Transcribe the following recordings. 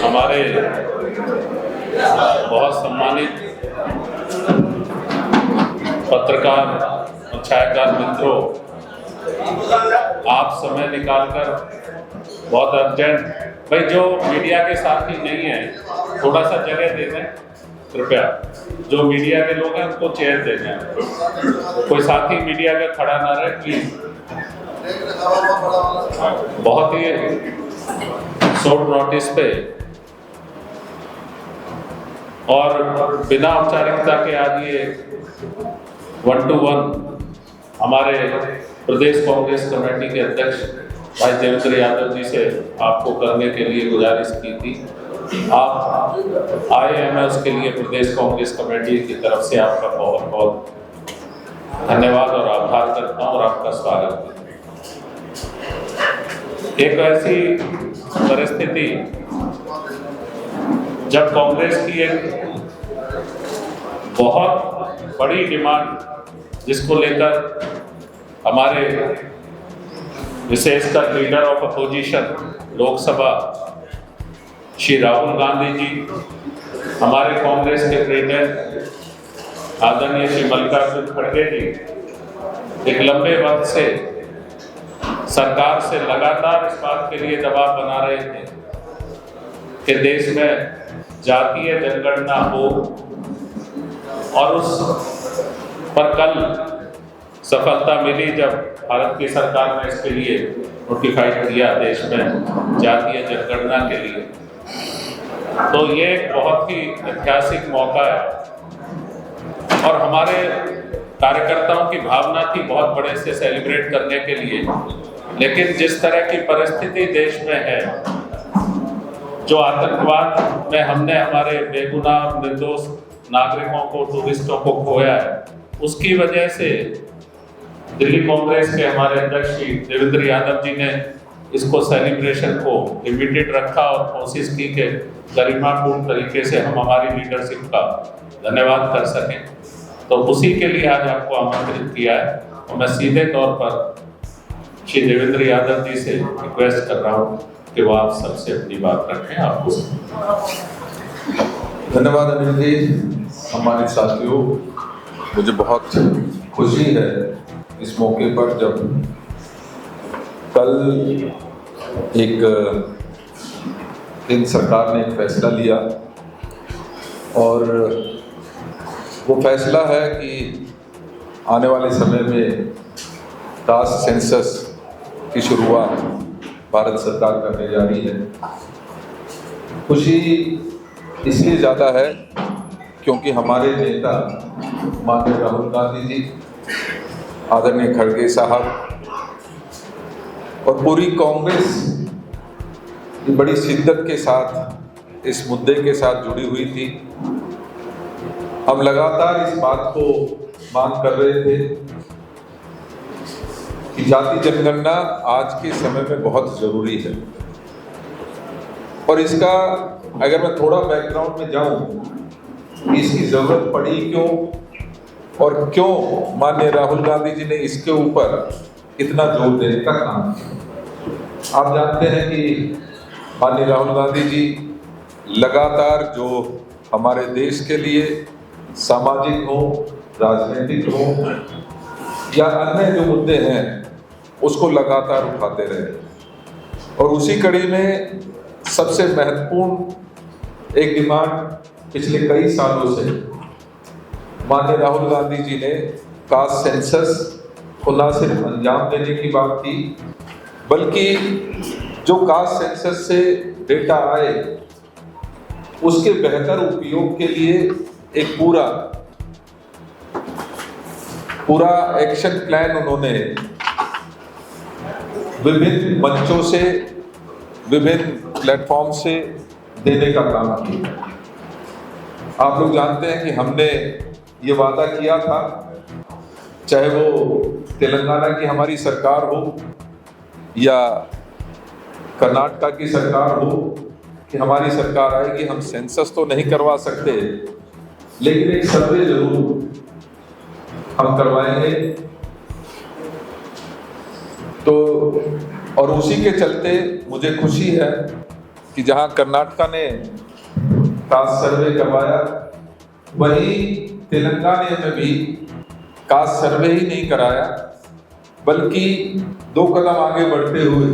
हमारे बहुत सम्मानित पत्रकार और छायाकार मित्रों, आप समय निकालकर बहुत अर्जेंट, भाई जो मीडिया के साथी नहीं है थोड़ा सा जगह दे दें कृपया। जो मीडिया के लोग हैं उनको चेयर दे दें, कोई साथी मीडिया का खड़ा ना रहे प्लीज। बहुत ही शॉर्ट नोटिस पे और बिना औपचारिकता के आज ये 1 to 1 हमारे प्रदेश कांग्रेस कमेटी के अध्यक्ष भाई देवेंद्र यादव जी से आपको करने के लिए गुजारिश की थी। आप आए हैं, मैं उसके लिए प्रदेश कांग्रेस कमेटी की तरफ से आपका बहुत बहुत धन्यवाद और आभार करता हूं और आपका स्वागत है। एक ऐसी परिस्थिति जब कांग्रेस की एक बहुत बड़ी डिमांड जिसको लेकर हमारे विशेषकर leader of opposition Lok Sabha Shri Rahul Gandhi ji, हमारे कांग्रेस के प्रेसिडेंट आदरणीय श्री मल्लिकार्जुन खड़गे जी एक लंबे वक्त से सरकार से लगातार इस बात के लिए दबाव बना रहे थे कि देश में जातीय जनगणना हो, और उस पर कल सफलता मिली जब भारत की सरकार ने इसके लिए नोटिफाइड किया देश में जातीय जनगणना के लिए। तो ये एक बहुत ही ऐतिहासिक मौका है और हमारे कार्यकर्ताओं की भावना थी बहुत बड़े से सेलिब्रेट करने के लिए, लेकिन जिस तरह की परिस्थिति देश में है, जो आतंकवाद में हमने हमारे बेगुनाह निर्दोष नागरिकों को, टूरिस्टों को खोया है, उसकी वजह से दिल्ली कांग्रेस के हमारे अध्यक्ष श्री देवेंद्र यादव जी ने इसको सेलिब्रेशन को लिमिटेड रखा और कोशिश की कि गरिमापूर्ण तरीके से हम हमारी लीडरशिप का धन्यवाद कर सकें। तो उसी के लिए आज आपको आमंत्रित किया है और मैं सीधे तौर पर श्री देवेंद्र यादव जी से रिक्वेस्ट कर रहा हूँ कि वो आप सबसे अपनी बात रखें। आपको धन्यवाद अनिल जी। हमारे साथियों, मुझे बहुत खुशी है इस मौके पर जब कल एक केंद्र सरकार ने एक फैसला लिया और वो फैसला है कि आने वाले समय में कास्ट सेंसस की शुरुआत भारत सरकार करने जा रही है। खुशी इसलिए ज़्यादा है क्योंकि हमारे नेता माननीय राहुल गांधी जी, आदरणीय खड़गे साहब और पूरी कांग्रेस बड़ी शिद्दत के साथ इस मुद्दे के साथ जुड़ी हुई थी। हम लगातार इस बात को मांग कर रहे थे कि जाति जनगणना आज के समय में बहुत ज़रूरी है, और इसका अगर मैं थोड़ा बैकग्राउंड में जाऊं, इसकी ज़रूरत पड़ी क्यों और क्यों माननीय राहुल गांधी जी ने इसके ऊपर इतना जोर देने का काम किया। आप जानते हैं कि माननीय राहुल गांधी जी लगातार जो हमारे देश के लिए सामाजिक हो, राजनीतिक हो या अन्य जो मुद्दे हैं उसको लगातार उठाते रहे, और उसी कड़ी में सबसे महत्वपूर्ण एक डिमांड पिछले कई सालों से माननीय राहुल गांधी जी ने कास्ट सेंसस को न सिर्फ अंजाम देने की बात की, बल्कि जो कास्ट सेंसस से डेटा आए उसके बेहतर उपयोग के लिए एक पूरा एक्शन प्लान उन्होंने विभिन्न मंचों से, विभिन्न प्लेटफॉर्म से देने का काम किया। आप लोग जानते हैं कि हमने ये वादा किया था, चाहे वो तेलंगाना की हमारी सरकार हो या कर्नाटक की सरकार हो, कि हमारी सरकार आएगी, हम सेंसस तो नहीं करवा सकते लेकिन एक सर्वे जरूर हम करवाएंगे। तो और उसी के चलते मुझे खुशी है कि जहां कर्नाटका ने कास्ट सर्वे करवाया, वहीं तेलंगाना में भी कास्ट सर्वे ही नहीं कराया, बल्कि 2 कदम आगे बढ़ते हुए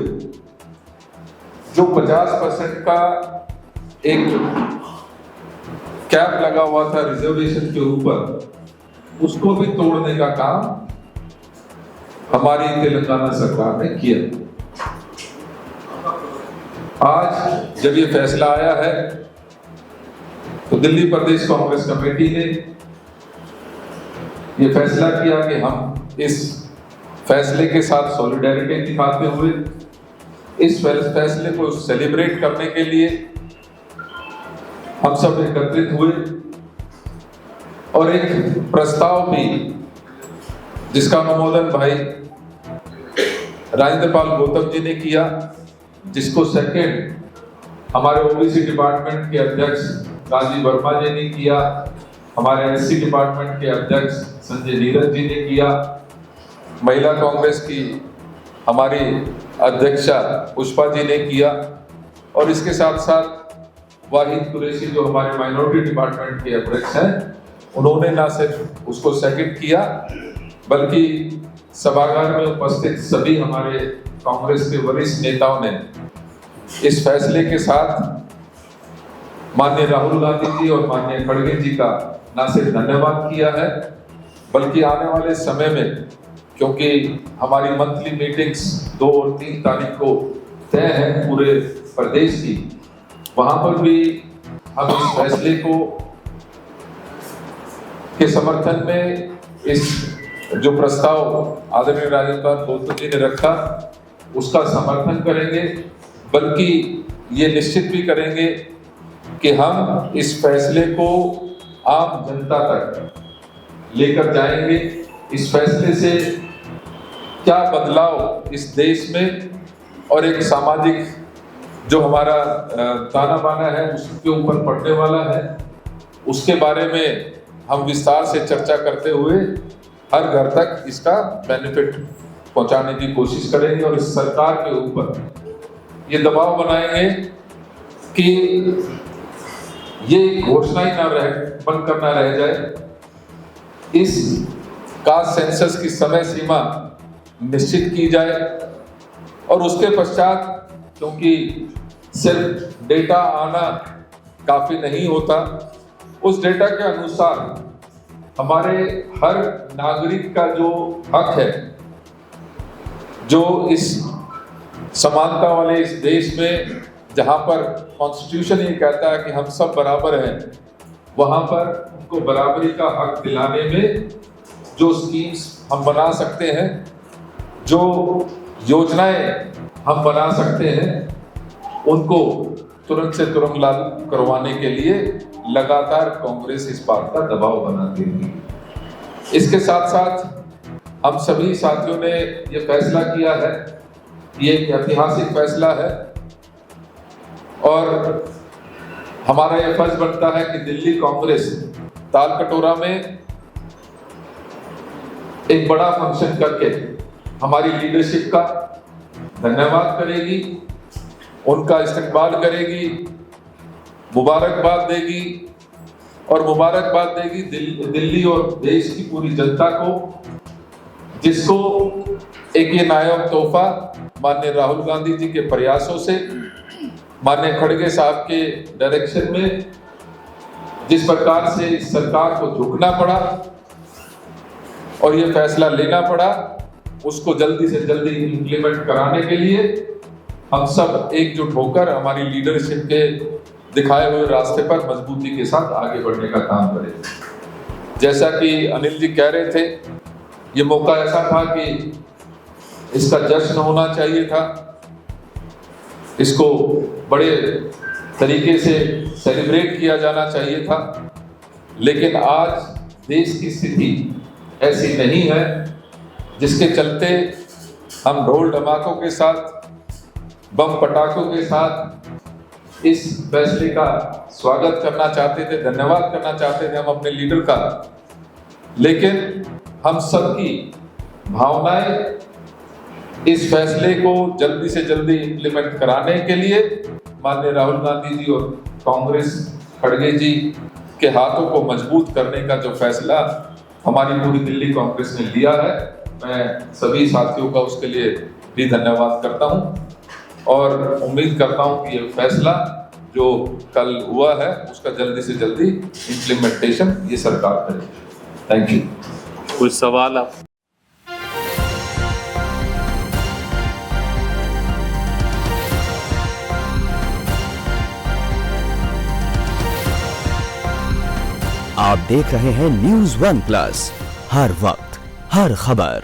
जो 50% का एक कैप लगा हुआ था रिजर्वेशन के ऊपर, उसको भी तोड़ने का काम हमारी तेलंगाना सरकार ने किया। आज जब ये फैसला आया है तो दिल्ली प्रदेश कांग्रेस कमेटी ने ये फैसला किया कि हम इस फैसले के साथ सॉलिडेरिटी दिखाते हुए इस फैसले को सेलिब्रेट करने के लिए हम सब एकत्रित हुए और एक प्रस्ताव भी, जिसका अनुमोदन भाई राजेंद्र पाल गौतम जी ने किया, जिसको सेकंड हमारे ओबीसी डिपार्टमेंट के अध्यक्ष राजीव वर्मा जी ने किया, हमारे एससी डिपार्टमेंट के अध्यक्ष संजय नीरज जी ने किया, महिला कांग्रेस की हमारी अध्यक्षा पुष्पा जी ने किया, और इसके साथ साथ वाहिद कुरैशी जो हमारे माइनॉरिटी डिपार्टमेंट के अध्यक्ष हैं, उन्होंने ना सिर्फ उसको सेकंड किया बल्कि सभागार में उपस्थित सभी हमारे कांग्रेस के वरिष्ठ नेताओं ने इस फैसले के साथ माननीय राहुल गांधी जी और माननीय खड़गे जी का ना सिर्फ धन्यवाद किया है, बल्कि आने वाले समय में, क्योंकि हमारी मंथली मीटिंग्स 2 और 3 तारीख को तय है पूरे प्रदेश की, वहां पर भी हम इस फैसले को के समर्थन में इस जो प्रस्ताव आदरणीय राजेंद्र पाल गौतम जी ने रखा उसका समर्थन करेंगे, बल्कि ये निश्चित भी करेंगे कि हम इस फैसले को आम जनता तक लेकर जाएंगे। इस फैसले से क्या बदलाव इस देश में और एक सामाजिक जो हमारा ताना बाना है उसके ऊपर पड़ने वाला है, उसके बारे में हम विस्तार से चर्चा करते हुए हर घर तक इसका बेनिफिट पहुंचाने की कोशिश करेंगे और इस सरकार के ऊपर ये दबाव बनाएंगे कि ये घोषणा ही ना बनकर ना रह जाए। इस कास्ट सेंसस की समय सीमा निश्चित की जाए और उसके पश्चात, क्योंकि सिर्फ डेटा आना काफी नहीं होता, उस डेटा के अनुसार हमारे हर नागरिक का जो हक है, जो इस समानता वाले इस देश में जहां पर कॉन्स्टिट्यूशन ये कहता है कि हम सब बराबर हैं, वहां पर उनको बराबरी का हक दिलाने में जो स्कीम्स हम बना सकते हैं, जो योजनाएं हम बना सकते हैं, उनको तुरंत से तुरंत लागू करवाने के लिए लगातार कांग्रेस इस बात का दबाव बनाती है। इसके साथ साथ हम सभी साथियों ने ये फैसला किया है, ये एक ऐतिहासिक फैसला है और हमारा ये फर्ज बनता है कि दिल्ली कांग्रेस तालकटोरा में एक बड़ा फंक्शन करके हमारी लीडरशिप का धन्यवाद करेगी, उनका इस्तकबाल करेगी, मुबारकबाद देगी और मुबारकबाद देगी दिल्ली और देश की पूरी जनता को, जिसको एक ये नायाब तोहफा माननीय राहुल गांधी जी के प्रयासों से, माननीय खड़गे साहब के डायरेक्शन में जिस प्रकार से इस सरकार को झुकना पड़ा और ये फैसला लेना पड़ा, उसको जल्दी से जल्दी इंप्लीमेंट कराने के लिए हम सब एकजुट होकर हमारी लीडरशिप के दिखाए हुए रास्ते पर मजबूती के साथ आगे बढ़ने का काम करें। जैसा कि अनिल जी कह रहे थे, ये मौका ऐसा था कि इसका जश्न होना चाहिए था, इसको बड़े तरीके से सेलिब्रेट किया जाना चाहिए था, लेकिन आज देश की स्थिति ऐसी नहीं है जिसके चलते हम ढोल धमाकों के साथ, बम पटाखों के साथ इस फैसले का स्वागत करना चाहते थे, धन्यवाद करना चाहते थे हम अपने लीडर का, लेकिन हम सबकी भावनाएं इस फैसले को जल्दी से जल्दी इंप्लीमेंट कराने के लिए माननीय राहुल गांधी जी और कांग्रेस खड़गे जी के हाथों को मजबूत करने का जो फैसला हमारी पूरी दिल्ली कांग्रेस ने लिया है, मैं सभी साथियों का उसके लिए भी धन्यवाद करता हूं और उम्मीद करता हूं कि ये फैसला जो कल हुआ है उसका जल्दी से जल्दी इम्प्लीमेंटेशन ये सरकार करेगी। Thank you. कुछ सवाल आप? आप देख रहे हैं न्यूज़ 1 प्लस, हर वक्त हर खबर।